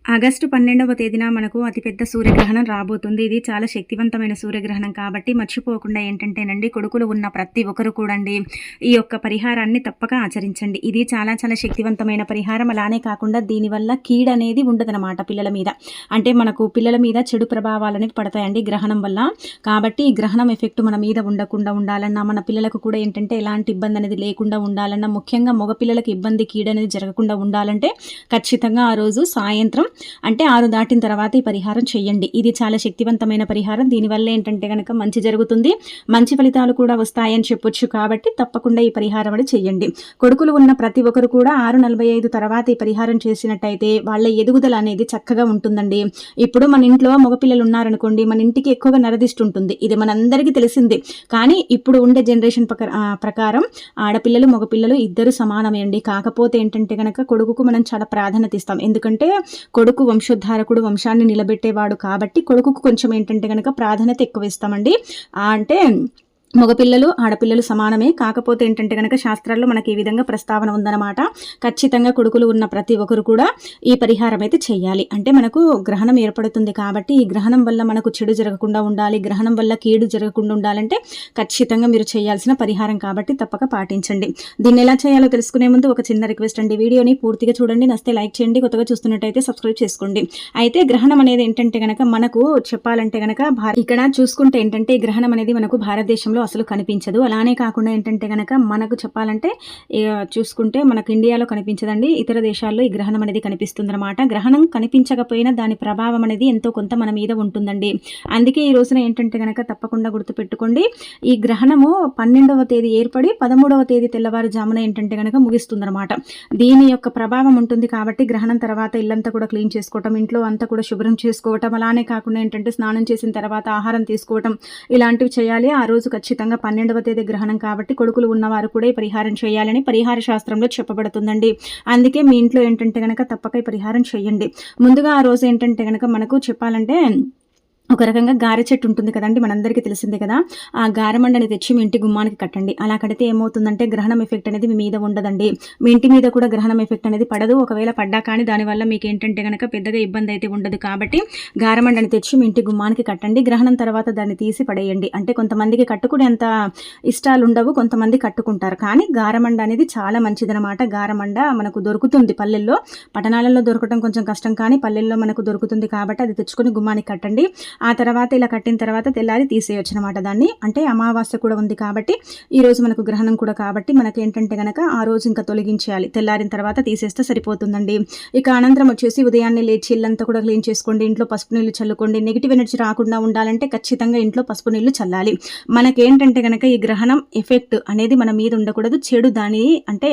August 12వ తేదీన మనకు అతిపెద్ద సూర్యగ్రహణం రాబోతుంది. ఇది చాలా శక్తివంతమైన సూర్యగ్రహణం కాబట్టి మర్చిపోకుండా ఏంటంటేనండి, కొడుకులు ఉన్న ప్రతి ఒక్కరు కూడండి ఈ యొక్క పరిహారాన్ని తప్పక ఆచరించండి. ఇది చాలా చాలా శక్తివంతమైన పరిహారం. అలానే కాకుండా దీనివల్ల కీడనేది ఉండదనమాట పిల్లల మీద. అంటే మనకు పిల్లల మీద చెడు ప్రభావాలు అనేవి పడతాయండి గ్రహణం వల్ల. కాబట్టి ఈ గ్రహణం ఎఫెక్ట్ మన మీద ఉండకుండా ఉండాలన్నా, మన పిల్లలకు కూడా ఏంటంటే ఎలాంటి ఇబ్బంది అనేది లేకుండా ఉండాలన్నా, ముఖ్యంగా మగ పిల్లలకి ఇబ్బంది కీడనేది జరగకుండా ఉండాలంటే ఖచ్చితంగా ఆ రోజు సాయంత్రం అంటే 6 దాటిన తర్వాత ఈ పరిహారం చేయండి. ఇది చాలా శక్తివంతమైన పరిహారం. దీనివల్ల ఏంటంటే గనక మంచి జరుగుతుంది, మంచి ఫలితాలు కూడా వస్తాయని చెప్పొచ్చు. కాబట్టి తప్పకుండా ఈ పరిహారం అని చేయండి. కొడుకులు ఉన్న ప్రతి ఒక్కరు కూడా 6:45 తర్వాత ఈ పరిహారం చేసినట్టయితే వాళ్ళ ఎదుగుదల అనేది చక్కగా ఉంటుందండి. ఇప్పుడు మన ఇంట్లో మగపిల్లలు ఉన్నారనుకోండి, మన ఇంటికి ఎక్కువగా నరదిష్టి ఉంటుంది. ఇది మనందరికీ తెలిసింది. కానీ ఇప్పుడు ఉండే జనరేషన్ ప్రకారం ఆడపిల్లలు మగపిల్లలు ఇద్దరు సమానమే అండి. కాకపోతే ఏంటంటే గనక కొడుకుకు మనం చాలా ప్రాధాన్యత ఇస్తాం. ఎందుకంటే కొడుకు వంశోద్ధారకుడు, వంశాన్ని నిలబెట్టేవాడు కాబట్టి కొడుకుకు కొంచెం ఏంటంటే గనక ప్రాధాన్యత ఎక్కువ ఇస్తామండి. అంటే మగపిల్లలు ఆడపిల్లలు సమానమే. కాకపోతే ఏంటంటే కనుక శాస్త్రాల్లో మనకి ఈ విధంగా ప్రస్తావన ఉందన్నమాట. ఖచ్చితంగా కొడుకులు ఉన్న ప్రతి ఒక్కరు కూడా ఈ పరిహారం అయితే చేయాలి. అంటే మనకు గ్రహణం ఏర్పడుతుంది కాబట్టి ఈ గ్రహణం వల్ల మనకు చెడు జరగకుండా ఉండాలి, గ్రహణం వల్ల కీడు జరగకుండా ఉండాలంటే ఖచ్చితంగా మీరు చేయాల్సిన పరిహారం కాబట్టి తప్పక పాటించండి. దీన్ని ఎలా చేయాలో తెలుసుకునే ముందు ఒక చిన్న రిక్వెస్ట్ అండి, వీడియోని పూర్తిగా చూడండి, నచ్చితే లైక్ చేయండి, కొత్తగా చూస్తున్నట్టయితే సబ్స్క్రైబ్ చేసుకోండి. అయితే గ్రహణం అనేది ఏంటంటే కనుక మనకు చెప్పాలంటే కనుక ఇక్కడ చూసుకుంటే ఏంటంటే ఈ గ్రహణం అనేది మనకు భారతదేశంలో అసలు కనిపించదు. అలానే కాకుండా ఏంటంటే గనక మనకు చెప్పాలంటే చూసుకుంటే మనకు ఇండియాలో కనిపించదండి, ఇతర దేశాల్లో ఈ గ్రహణం అనేది కనిపిస్తుంది అనమాట. గ్రహణం కనిపించకపోయినా దాని ప్రభావం అనేది ఎంతో కొంత మన మీద ఉంటుందండి. అందుకే ఈ రోజున ఏంటంటే గనక తప్పకుండా గుర్తుపెట్టుకోండి, ఈ గ్రహణము 12వ తేదీ ఏర్పడి 13వ తేదీ తెల్లవారుజామున ఏంటంటే గనక ముగిస్తుంది అనమాట. దీని యొక్క ప్రభావం ఉంటుంది కాబట్టి గ్రహణం తర్వాత ఇల్లంతా కూడా క్లీన్ చేసుకోవటం, ఇంట్లో అంతా కూడా శుభ్రం చేసుకోవటం, అలానే కాకుండా ఏంటంటే స్నానం చేసిన తర్వాత ఆహారం తీసుకోవటం ఇలాంటివి చేయాలి. ఆ రోజు ఖచ్చితంగా 12వ తేదీ గ్రహణం కాబట్టి కొడుకులు ఉన్నవారు కూడా ఈ పరిహారం చేయాలని పరిహార శాస్త్రంలో చెప్పబడుతుందండి. అందుకే మీ ఇంట్లో ఏంటంటే గనక తప్పక ఈ పరిహారం చేయండి. ముందుగా ఆ రోజు ఏంటంటే గనక మనకు చెప్పాలంటే ఒక రకంగా గారె చెట్టు ఉంటుంది కదండి, మనందరికీ తెలిసిందే కదా. ఆ గారెమండని తెచ్చి మీ ఇంటి గుమ్మానికి కట్టండి. అలా కడితే ఏమవుతుందంటే గ్రహణం ఎఫెక్ట్ అనేది మీ మీద ఉండదండి. మీ ఇంటి మీద కూడా గ్రహణం ఎఫెక్ట్ అనేది పడదు. ఒకవేళ పడ్డా కానీ దానివల్ల మీకు ఏంటంటే కనుక పెద్దగా ఇబ్బంది అయితే ఉండదు. కాబట్టి గారెమండని తెచ్చి మీ ఇంటి గుమ్మానికి కట్టండి. గ్రహణం తర్వాత దాన్ని తీసి పడేయండి. అంటే కొంతమందికి కట్టుకునేంత ఇష్టాలు ఉండవు, కొంతమంది కట్టుకుంటారు. కానీ గారెమండ అనేది చాలా మంచిదనమాట. గారెమండ మనకు దొరుకుతుంది పల్లెల్లో, పట్టణాలలో దొరకడం కొంచెం కష్టం, కానీ పల్లెల్లో మనకు దొరుకుతుంది కాబట్టి అది తెచ్చుకొని గుమ్మానికి కట్టండి. ఆ తర్వాత ఇలా కట్టిన తర్వాత తెల్లారి తీసేయొచ్చు అనమాట దాన్ని. అంటే అమావాస్య కూడా ఉంది కాబట్టి ఈ రోజు మనకు గ్రహణం కూడా కాబట్టి మనకి ఏంటంటే గనక ఆ రోజు ఇంకా తొలగించేయాలి, తెల్లారిన తర్వాత తీసేస్తే సరిపోతుందండి. ఇక అనంతరం వచ్చేసి ఉదయాన్నే లేచి ఇల్లంతా కూడా క్లీన్ చేసుకోండి, ఇంట్లో పసుపు నీళ్లు చల్లుకోండి. నెగిటివ్ ఎనర్జీ రాకుండా ఉండాలంటే ఖచ్చితంగా ఇంట్లో పసుపు నీళ్లు చల్లాలి. మనకేంటంటే గనక ఈ గ్రహణం ఎఫెక్ట్ అనేది మన మీద ఉండకూడదు. చెడు దాని అంటే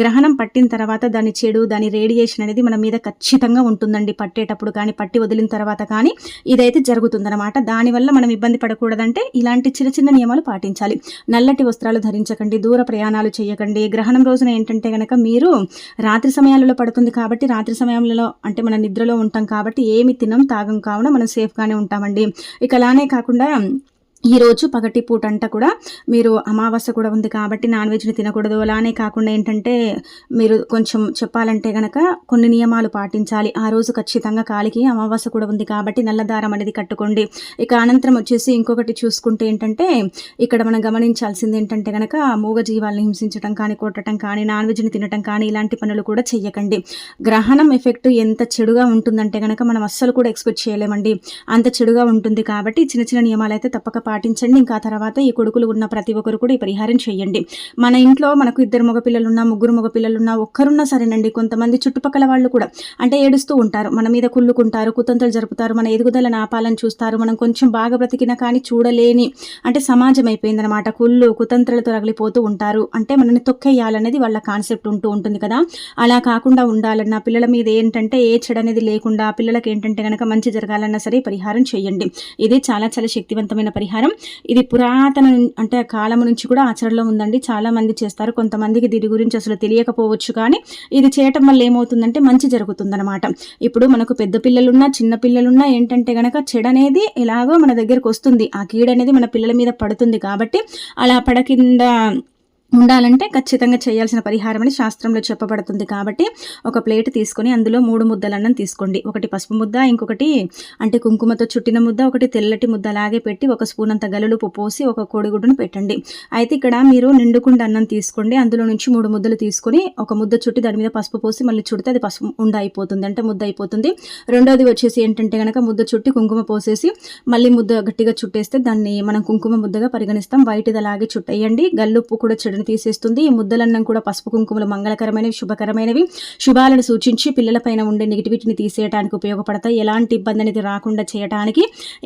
గ్రహణం పట్టిన తర్వాత దాని చెడు, దాని రేడియేషన్ అనేది మన మీద ఖచ్చితంగా ఉంటుందండి. పట్టేటప్పుడు కానీ పట్టి వదిలిన తర్వాత కానీ ఇదైతే జరుగుతుందన్నమాట. దానివల్ల మనం ఇబ్బంది పడకూడదంటే ఇలాంటి చిన్న చిన్న నియమాలు పాటించాలి. నల్లటి వస్త్రాలు ధరించకండి, దూర ప్రయాణాలు చేయకండి. గ్రహణం రోజున ఏంటంటే గనక మీరు రాత్రి సమయాలలో పడుతుంది కాబట్టి రాత్రి సమయంలో అంటే మన నిద్రలో ఉంటాం కాబట్టి ఏమి తినం తాగం, కావున మనం సేఫ్గానే ఉంటామండి. ఇక అలానే కాకుండా ఈరోజు పగటి పూట అంతా కూడా మీరు అమావాస్య కూడా ఉంది కాబట్టి నాన్ వెజ్ని తినకూడదు. అలానే కాకుండా ఏంటంటే మీరు కొంచెం చెప్పాలంటే గనక కొన్ని నియమాలు పాటించాలి. ఆ రోజు ఖచ్చితంగా కాలికి అమావాస్య కూడా ఉంది కాబట్టి నల్లదారం అనేది కట్టుకోండి. ఇక అనంతరం వచ్చేసి ఇంకొకటి చూసుకుంటే ఏంటంటే ఇక్కడ మనం గమనించాల్సింది ఏంటంటే గనక మూగ జీవాలను హింసించడం కానీ, కొట్టడం కానీ, నాన్ వెజ్ని తినటం కానీ ఇలాంటి పనులు కూడా చెయ్యకండి. గ్రహణం ఎఫెక్ట్ ఎంత చెడుగా ఉంటుందంటే గనక మనం అస్సలు కూడా ఎక్స్పెక్ట్ చేయలేమండి, అంత చెడుగా ఉంటుంది. కాబట్టి చిన్న చిన్న నియమాలు అయితే తప్పక పాటించండి. ఇంకా తర్వాత ఈ కొడుకులు ఉన్న ప్రతి ఒక్కరు కూడా ఈ పరిహారం చేయండి. మన ఇంట్లో మనకు 2 మగపిల్లలున్నా, 3 మగపిల్లలున్నా, ఒక్కరున్నా సరేనండి, కొంతమంది చుట్టుపక్కల వాళ్ళు కూడా అంటే ఏడుస్తూ ఉంటారు, మన మీద కుళ్ళుకుంటారు, కుతంత్రాలు జరుపుతారు, మన ఎదుగుదలను ఆపాలని చూస్తారు. మనం కొంచెం బాగా బ్రతికినా కానీ చూడలేని అంటే సమాజం అయిపోయిందనమాట. కుళ్ళు కుతంత్రాలతో రగిలిపోతూ ఉంటారు. అంటే మనల్ని తొక్కేయాలనేది వాళ్ళ కాన్సెప్ట్ ఉంటుంది కదా. అలా కాకుండా ఉండాలన్నా, పిల్లల మీద ఏంటంటే ఏ చెడు అనేది లేకుండా పిల్లలకి ఏంటంటే కనుక మంచి జరగాలన్నా సరే పరిహారం చేయండి. ఇది చాలా చాలా శక్తివంతమైన పరిహారం. ఇది పురాతన అంటే కాలం నుంచి కూడా ఆచరణలో ఉందండి. చాలా మంది చేస్తారు, కొంతమందికి దీని గురించి అసలు తెలియకపోవచ్చు, కానీ ఇది చేయటం వల్ల ఏమవుతుందంటే మంచి జరుగుతుందన్నమాట. ఇప్పుడు మనకు పెద్ద పిల్లలున్నా చిన్న పిల్లలున్నా ఏంటంటే గనక చెడు అనేది ఎలాగో మన దగ్గరకు వస్తుంది, ఆ కీడు అనేది మన పిల్లల మీద పడుతుంది. కాబట్టి అలా పడకుండా ఉండాలంటే ఖచ్చితంగా చేయాల్సిన పరిహారం అని శాస్త్రంలో చెప్పబడుతుంది. కాబట్టి ఒక ప్లేట్ తీసుకొని అందులో 3 ముద్దల అన్నం తీసుకోండి. ఒకటి పసుపు ముద్ద, ఇంకొకటి అంటే కుంకుమతో చుట్టిన ముద్ద, ఒకటి తెల్లటి ముద్ద అలాగే పెట్టి ఒక స్పూన్ అంత గల్లులుప్పు పోసి ఒక కోడిగుడ్డును పెట్టండి. అయితే ఇక్కడ మీరు నిండుకుండ అన్నం తీసుకోండి. అందులో నుంచి 3 ముద్దలు తీసుకొని ఒక ముద్ద చుట్టి దాని మీద పసుపు పోసి మళ్ళీ చుడితే అది పసుపు ఉండ అయిపోతుంది, అంటే ముద్ద అయిపోతుంది. రెండోది వచ్చేసి ఏంటంటే గనక ముద్ద చుట్టి కుంకుమ పోసేసి మళ్ళీ ముద్ద గట్టిగా చుట్టేస్తే దాన్ని మనం కుంకుమ ముద్దగా పరిగణిస్తాం. వైట్ది అలాగే చుట్టేయండి. గల్లుప్పు కూడా చెడుని తీసేస్తుంది. ఈ ముద్దలన్నం కూడా పసుపు కుంకుమలు మంగళకరమైనవి, శుభకరమైనవి, శుభాలను సూచించి పిల్లలపైన ఉండే నెగిటివిటీని తీసేయడానికి ఉపయోగపడతాయి. ఎలాంటి ఇబ్బంది అనేది రాకుండా చేయడానికి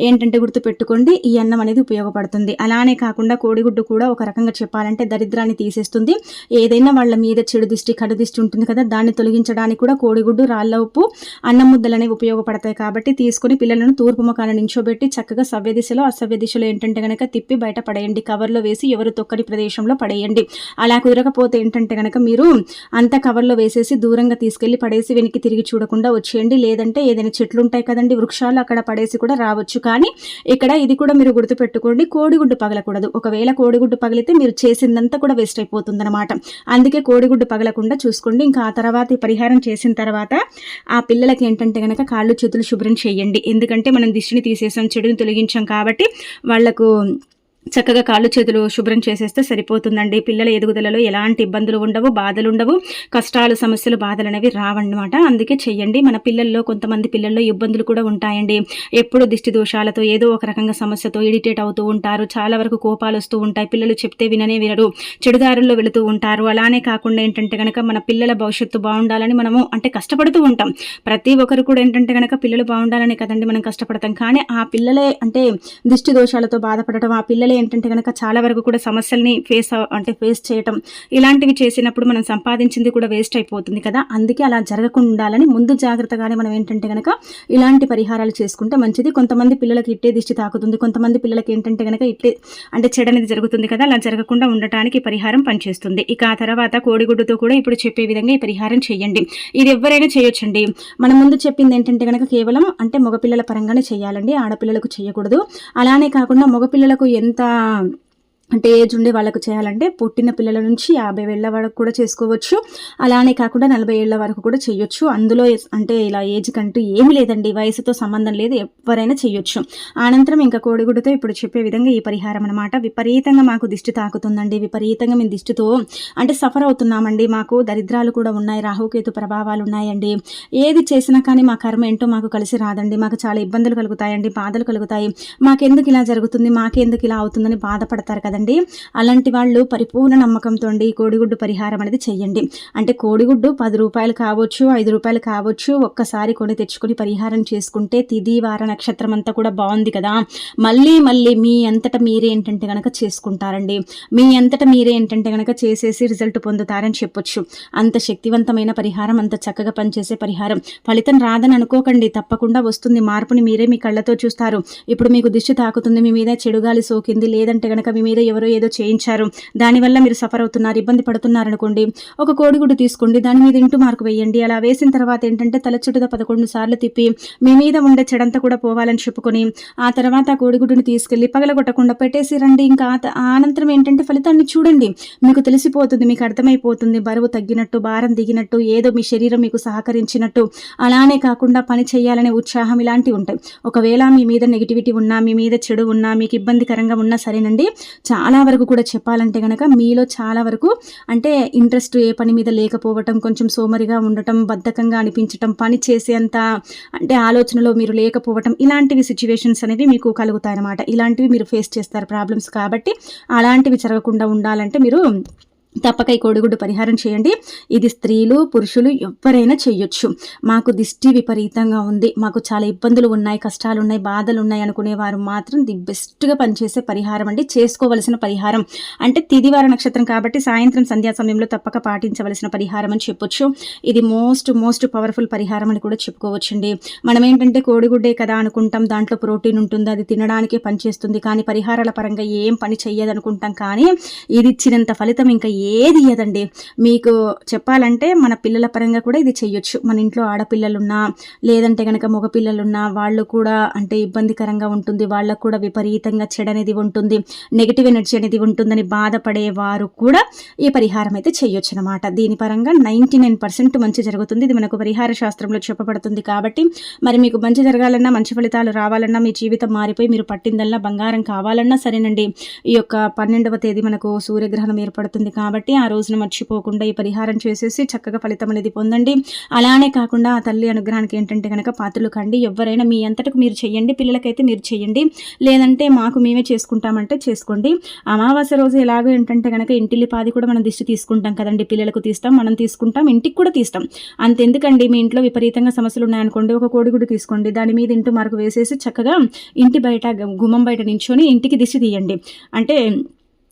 ఏంటంటే గుర్తుపెట్టుకోండి, ఈ అన్నం అనేది ఉపయోగపడుతుంది. అలానే కాకుండా కోడిగుడ్డు కూడా ఒక రకంగా చెప్పాలంటే దరిద్రాన్ని తీసేస్తుంది. ఏదైనా వాళ్ళ మీద చెడు దిష్టి, కడు దిష్టి ఉంటుంది కదా, దాన్ని తొలగించడానికి కూడా కోడిగుడ్డు, రాళ్ళ ఉప్పు, అన్నం ముద్దలు అనేవి ఉపయోగపడతాయి. కాబట్టి తీసుకొని పిల్లలను తూర్పు ముఖాన నించోబెట్టి చక్కగా సవ్య దిశలో, అసవ్య దిశలో ఏంటంటే గనక తిప్పి బయట పడేయండి. కవర్లో వేసి ఎవరు తొక్కని ప్రదేశంలో పడేయండి. అలా కుదరకపోతే ఏంటంటే కనుక మీరు అంత కవర్లో వేసేసి దూరంగా తీసుకెళ్లి పడేసి వెనక్కి తిరిగి చూడకుండా వచ్చేయండి. లేదంటే ఏదైనా చెట్లు ఉంటాయి కదండి, వృక్షాలు, అక్కడ పడేసి కూడా రావచ్చు. కానీ ఇక్కడ ఇది కూడా మీరు గుర్తుపెట్టుకోండి, కోడిగుడ్డు పగలకూడదు. ఒకవేళ కోడిగుడ్డు పగిలితే మీరు చేసిందంతా కూడా వేస్ట్ అయిపోతుంది అనమాట. అందుకే కోడిగుడ్డు పగలకుండా చూసుకోండి. ఇంకా ఆ తర్వాత ఈ పరిహారం చేసిన తర్వాత ఆ పిల్లలకి ఏంటంటే కనుక కాళ్ళు చేతులు శుభ్రం చేయండి. ఎందుకంటే మనం దిష్టిని తీసేసాం, చెడుని తొలగించాం కాబట్టి వాళ్లకు చక్కగా కాళ్ళు చేతులు శుభ్రం చేసేస్తే సరిపోతుందండి. పిల్లల ఎదుగుదలలో ఎలాంటి ఇబ్బందులు ఉండవు, బాధలు ఉండవు, కష్టాలు, సమస్యలు, బాధలు అనేవి రావన్నమాట. అందుకే చెయ్యండి. మన పిల్లల్లో కొంతమంది పిల్లల్లో ఇబ్బందులు కూడా ఉంటాయండి. ఎప్పుడు దిష్టి దోషాలతో ఏదో ఒక రకంగా సమస్యతో ఇరిటేట్ అవుతూ ఉంటారు. చాలా వరకు కోపాలు వస్తూ ఉంటాయి. పిల్లలు చెప్తే వినరు, చెడుదారుల్లో వెళుతూ ఉంటారు. అలానే కాకుండా ఏంటంటే కనుక మన పిల్లల భవిష్యత్తు బాగుండాలని మనము అంటే కష్టపడుతూ ఉంటాం. ప్రతి ఒక్కరు కూడా ఏంటంటే కనుక పిల్లలు బాగుండాలనే కదండి మనం కష్టపడతాం. కానీ ఆ పిల్లలే అంటే దిష్టి దోషాలతో బాధపడటం, ఆ పిల్లలే ఏంటంటే కనుక చాలా వరకు కూడా సమస్యల్ని ఫేస్ చేయటం, ఇలాంటివి చేసినప్పుడు మనం సంపాదించింది కూడా వేస్ట్ అయిపోతుంది కదా. అందుకే అలా జరగకుండా ఉండాలని ముందు జాగ్రత్తగానే మనం ఏంటంటే కనుక ఇలాంటి పరిహారాలు చేసుకుంటే మంచిది. కొంతమంది పిల్లలకి ఇట్టే దిష్టి తాకుతుంది, కొంతమంది పిల్లలకి ఏంటంటే కనుక ఇట్టే అంటే చెడు అనేది జరుగుతుంది కదా. అలా జరగకుండా ఉండటానికి ఈ పరిహారం పనిచేస్తుంది. ఇక ఆ తర్వాత కోడిగుడ్డుతో కూడా ఇప్పుడు చెప్పే విధంగా ఈ పరిహారం చేయండి. ఇది ఎవరైనా చేయొచ్చండి. మనం ముందు చెప్పింది ఏంటంటే కనుక కేవలం అంటే మగపిల్లల పరంగానే చేయాలండి, ఆడపిల్లలకు చేయకూడదు. అలానే కాకుండా మగపిల్లలకు ఎంత అంటే ఏజ్ ఉండి వాళ్ళకు చేయాలంటే పుట్టిన పిల్లల నుంచి 50 ఏళ్ల వరకు కూడా చేసుకోవచ్చు. అలానే కాకుండా 40 ఏళ్ల వరకు కూడా చేయొచ్చు. అందులో అంటే ఇలా ఏజ్ కంటూ ఏమీ లేదండి, వయసుతో సంబంధం లేదు, ఎవరైనా చేయొచ్చు. అనంతరం ఇంకా కోడిగుడ్డుతో ఇప్పుడు చెప్పే విధంగా ఈ పరిహారం అనమాట. విపరీతంగా మాకు దిష్టి తాకుతుందండి, విపరీతంగా మేము దిష్టితో అంటే సఫర్ అవుతున్నామండి, మాకు దరిద్రాలు కూడా ఉన్నాయి, రాహుకేతు ప్రభావాలు ఉన్నాయండి, ఏది చేసినా కానీ మా కర్మ ఏంటో మాకు కలిసి రాదండి, మాకు చాలా ఇబ్బందులు కలుగుతాయండి, బాధలు కలుగుతాయి, మాకెందుకు ఇలా జరుగుతుంది, మాకెందుకు ఇలా అవుతుందని బాధపడతారు కదండి. అలాంటి వాళ్ళు పరిపూర్ణ నమ్మకంతో అండి కోడిగుడ్డు పరిహారం అనేది చెయ్యండి. అంటే కోడిగుడ్డు 10 రూపాయలు కావచ్చు, 5 రూపాయలు కావచ్చు, ఒక్కసారి కొని తెచ్చుకొని పరిహారం చేసుకుంటే తిది వార నక్షత్రం అంతా కూడా బాగుంది కదా, మళ్ళీ మీ అంతటా మీరే ఏంటంటే కనుక చేసుకుంటారండి. మీ అంతటా మీరే ఏంటంటే కనుక చేసేసి రిజల్ట్ పొందుతారని చెప్పొచ్చు. అంత శక్తివంతమైన పరిహారం, అంత చక్కగా పనిచేసే పరిహారం. ఫలితం రాదని అనుకోకండి, తప్పకుండా వస్తుంది. మార్పుని మీరే మీ కళ్ళతో చూస్తారు. ఇప్పుడు మీకు దిష్టి తాకుతుంది, మీ మీద చెడుగాలి సోకింది, లేదంటే కనుక మీ మీద ఎవరో ఏదో చేయించారు, దానివల్ల మీరు సఫర్ అవుతున్నారు, ఇబ్బంది పడుతున్నారు అనుకోండి, ఒక కోడిగుడ్డు తీసుకోండి, దాని మీద ఇంటూ మార్కు వేయండి. అలా వేసిన తర్వాత ఏంటంటే తల చుట్టూ 11 సార్లు తిప్పి మీ మీద ఉండే చెడంతా కూడా పోవాలని చెప్పుకొని ఆ తర్వాత ఆ కోడిగుడ్డుని తీసుకెళ్లి పగలగొట్టకుండా పెట్టేసి రండి. ఇంకా అనంతరం ఏంటంటే ఫలితాన్ని చూడండి, మీకు తెలిసిపోతుంది, మీకు అర్థమైపోతుంది. బరువు తగ్గినట్టు, భారం దిగినట్టు, ఏదో మీ శరీరం మీకు సహకరించినట్టు, అలానే కాకుండా పని చేయాలనే ఉత్సాహం, ఇలాంటివి ఉంటాయి. ఒకవేళ మీ మీద నెగిటివిటీ ఉన్నా, మీ మీద చెడు ఉన్నా, మీకు ఇబ్బందికరంగా ఉన్నా సరేనండి, చాలా వరకు కూడా చెప్పాలంటే కనుక మీలో చాలా వరకు అంటే ఇంట్రెస్ట్ ఏ పని మీద లేకపోవటం, కొంచెం సోమరిగా ఉండటం, బద్ధకంగా అనిపించటం, పని చేసేంత అంటే ఆలోచనలో మీరు లేకపోవటం, ఇలాంటివి సిచ్యువేషన్స్ అనేవి మీకు కలుగుతాయి అన్నమాట. ఇలాంటివి మీరు ఫేస్ చేస్తారు ప్రాబ్లమ్స్. కాబట్టి అలాంటివి జరగకుండా ఉండాలంటే మీరు తప్పక ఈ కోడిగుడ్డు పరిహారం చేయండి. ఇది స్త్రీలు, పురుషులు ఎవరైనా చేయొచ్చు. మాకు దిష్టి విపరీతంగా ఉంది, మాకు చాలా ఇబ్బందులు ఉన్నాయి, కష్టాలు ఉన్నాయి, బాధలు ఉన్నాయి అనుకునేవారు మాత్రం ది బెస్ట్గా పనిచేసే పరిహారం అండి, చేసుకోవలసిన పరిహారం. అంటే తిదివార నక్షత్రం కాబట్టి సాయంత్రం సంధ్యా సమయంలో తప్పక పాటించవలసిన పరిహారం అని చెప్పొచ్చు. ఇది మోస్ట్ పవర్ఫుల్ పరిహారం అని కూడా చెప్పుకోవచ్చండి. మనం ఏంటంటే కోడిగుడ్డే కదా అనుకుంటాం, దాంట్లో ప్రోటీన్ ఉంటుంది, అది తినడానికే పనిచేస్తుంది, కానీ పరిహారాల పరంగా ఏం పని చెయ్యదు అనుకుంటాం. కానీ ఇది ఇచ్చినంత ఫలితం ఇంకా ఏది ఇయ్యదండి. మీకు చెప్పాలంటే మన పిల్లల పరంగా కూడా ఇది చెయ్యొచ్చు. మన ఇంట్లో ఆడపిల్లలున్నా, లేదంటే గనక మగ పిల్లలున్నా వాళ్ళు కూడా అంటే ఇబ్బందికరంగా ఉంటుంది. వాళ్ళకు కూడా విపరీతంగా చెడనేది ఉంటుంది. నెగెటివ్ ఎనర్జీ అనేది ఉంటుందని బాధపడేవారు కూడా ఈ పరిహారం అయితే చెయ్యొచ్చనమాట. దీని పరంగా 99% మంచి జరుగుతుంది. ఇది మనకు పరిహార శాస్త్రంలో చెప్పబడుతుంది కాబట్టి మరి మీకు మంచి జరగాలన్నా, మంచి ఫలితాలు రావాలన్నా, మీ జీవితం మారిపోయి మీరు పట్టిందల్లా బంగారం కావాలన్నా సరేనండి, ఈ యొక్క 12వ తేదీ మనకు సూర్యగ్రహణం ఏర్పడుతుంది కాబట్టి ఆ రోజున మర్చిపోకుండా ఈ పరిహారం చేసేసి చక్కగా ఫలితం అనేది పొందండి. అలానే కాకుండా ఆ తల్లి అనుగ్రహానికి ఏంటంటే కనుక పాత్రలు కండి. ఎవరైనా మీ అంతటకు మీరు చెయ్యండి, పిల్లలకైతే మీరు చెయ్యండి, లేదంటే మాకు మేమే చేసుకుంటామంటే చేసుకోండి. అమావాస్య రోజు ఎలాగో ఏంటంటే కనుక ఇంటిల్లిపాది కూడా మనం దిష్టి తీసుకుంటాం కదండి. పిల్లలకు తీస్తాం, మనం తీసుకుంటాం, ఇంటికి కూడా తీస్తాం. అంతెందుకండి, మీ ఇంట్లో విపరీతంగా సమస్యలు ఉన్నాయనుకోండి, ఒక కోడిగుడ్డు తీసుకోండి, దాని మీద ఇంటూ మరకు వేసేసి చక్కగా ఇంటి బయట గుమ్మం బయట నించొని ఇంటికి దిష్టి తీయండి. అంటే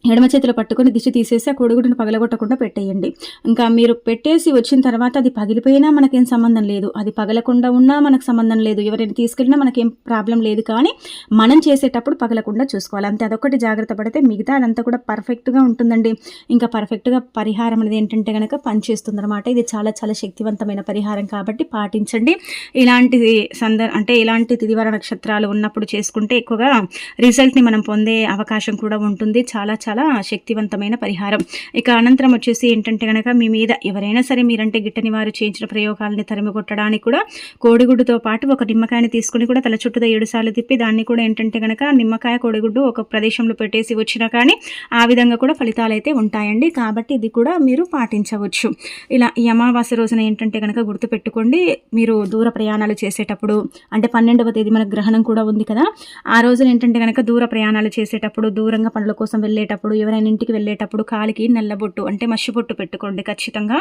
ఎడమ చేతిలో పట్టుకొని దిష్టి తీసేసి ఆ కోడిగుడ్డును పగలగొట్టకుండా పెట్టేయండి. ఇంకా మీరు పెట్టేసి వచ్చిన తర్వాత అది పగిలిపోయినా మనకేం సంబంధం లేదు, అది పగలకుండా ఉన్నా మనకు సంబంధం లేదు, ఎవరైనా తీసుకెళ్ళినా మనకేం ప్రాబ్లం లేదు. కానీ మనం చేసేటప్పుడు పగలకుండా చూసుకోవాలి అంతే. అదొకటి జాగ్రత్త పడితే మిగతా అదంతా కూడా పర్ఫెక్ట్గా ఉంటుందండి. ఇంకా పర్ఫెక్ట్గా పరిహారం అనేది ఏంటంటే కనుక పనిచేస్తుంది అనమాట. ఇది చాలా చాలా శక్తివంతమైన పరిహారం కాబట్టి పాటించండి. ఇలాంటి అంటే ఇలాంటి తిదివార నక్షత్రాలు ఉన్నప్పుడు చేసుకుంటే ఎక్కువగా రిజల్ట్ని మనం పొందే అవకాశం కూడా ఉంటుంది. చాలా చాలా శక్తివంతమైన పరిహారం. ఇక అనంతరం వచ్చేసి ఏంటంటే కనుక మీ మీద ఎవరైనా సరే మీరంటే గిట్టని వారు చేయించిన ప్రయోగాలని తరిమి కొట్టడానికి కూడా కోడిగుడ్డుతో పాటు ఒక నిమ్మకాయని తీసుకుని కూడా తల చుట్టూ 7 సార్లు తిప్పి దాన్ని కూడా ఏంటంటే కనుక నిమ్మకాయ కోడిగుడ్డు ఒక ప్రదేశంలో పెట్టేసి వచ్చినా కానీ ఆ విధంగా కూడా ఫలితాలు అయితే ఉంటాయండి. కాబట్టి ఇది కూడా మీరు పాటించవచ్చు. ఇలా ఈ అమావాస్య రోజున ఏంటంటే కనుక గుర్తుపెట్టుకోండి, మీరు దూర ప్రయాణాలు చేసేటప్పుడు అంటే 12వ తేదీ మనకు గ్రహణం కూడా ఉంది కదా, ఆ రోజున ఏంటంటే కనుక దూర ప్రయాణాలు చేసేటప్పుడు, దూరంగా పనుల కోసం వెళ్ళేటప్పుడు, ఎవరైనా ఇంటికి వెళ్ళేటప్పుడు కాలికి నల్లబొట్టు అంటే మసిబొట్టు పెట్టుకోండి ఖచ్చితంగా.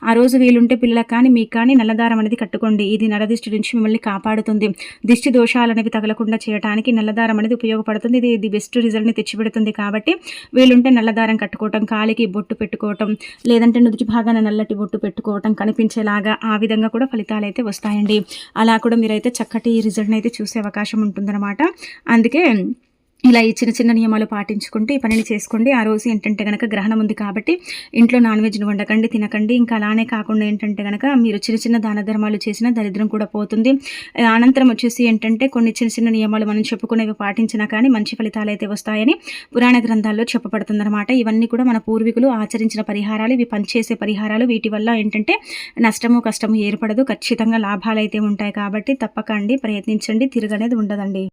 ఆ రోజు వీలుంటే పిల్లలకు కానీ మీకు కానీ నల్లదారం అనేది కట్టుకోండి. ఇది నరదిష్టి నుంచి మిమ్మల్ని కాపాడుతుంది. దిష్టి దోషాలు అనేవి తగలకుండా చేయడానికి నల్లదారం అనేది ఉపయోగపడుతుంది. ఇది బెస్ట్ రిజల్ట్ని తెచ్చిపెడుతుంది. కాబట్టి వీలుంటే నల్లదారం కట్టుకోవటం, కాలికి బొట్టు పెట్టుకోవటం, లేదంటే నుదుటి భాగాన నల్లటి బొట్టు పెట్టుకోవటం కనిపించేలాగా ఆ విధంగా కూడా ఫలితాలు అయితే వస్తాయండి. అలా కూడా మీరైతే చక్కటి రిజల్ట్ని అయితే చూసే అవకాశం ఉంటుందన్నమాట. అందుకే ఇలా ఈ చిన్న చిన్న నియమాలు పాటించుకుంటూ ఈ పనిని చేసుకోండి. ఆ రోజు ఏంటంటే కనుక గ్రహణం ఉంది కాబట్టి ఇంట్లో నాన్ వెజ్ను వండకండి, తినకండి. ఇంకా అలానే కాకుండా ఏంటంటే కనుక మీరు చిన్న చిన్న దాన ధర్మాలు చేసిన దరిద్రం కూడా పోతుంది. అనంతరం వచ్చేసి ఏంటంటే కొన్ని చిన్న చిన్న నియమాలు మనం చెప్పుకునేవి పాటించినా కానీ మంచి ఫలితాలు అయితే వస్తాయని పురాణ గ్రంథాల్లో చెప్పబడుతుందన్నమాట. ఇవన్నీ కూడా మన పూర్వీకులు ఆచరించిన పరిహారాలు, ఇవి పనిచేసే పరిహారాలు. వీటి వల్ల ఏంటంటే నష్టము కష్టము ఏర్పడదు, ఖచ్చితంగా లాభాలు అయితే ఉంటాయి. కాబట్టి తప్పకండి ప్రయత్నించండి, తిరగనేది ఉండదండి.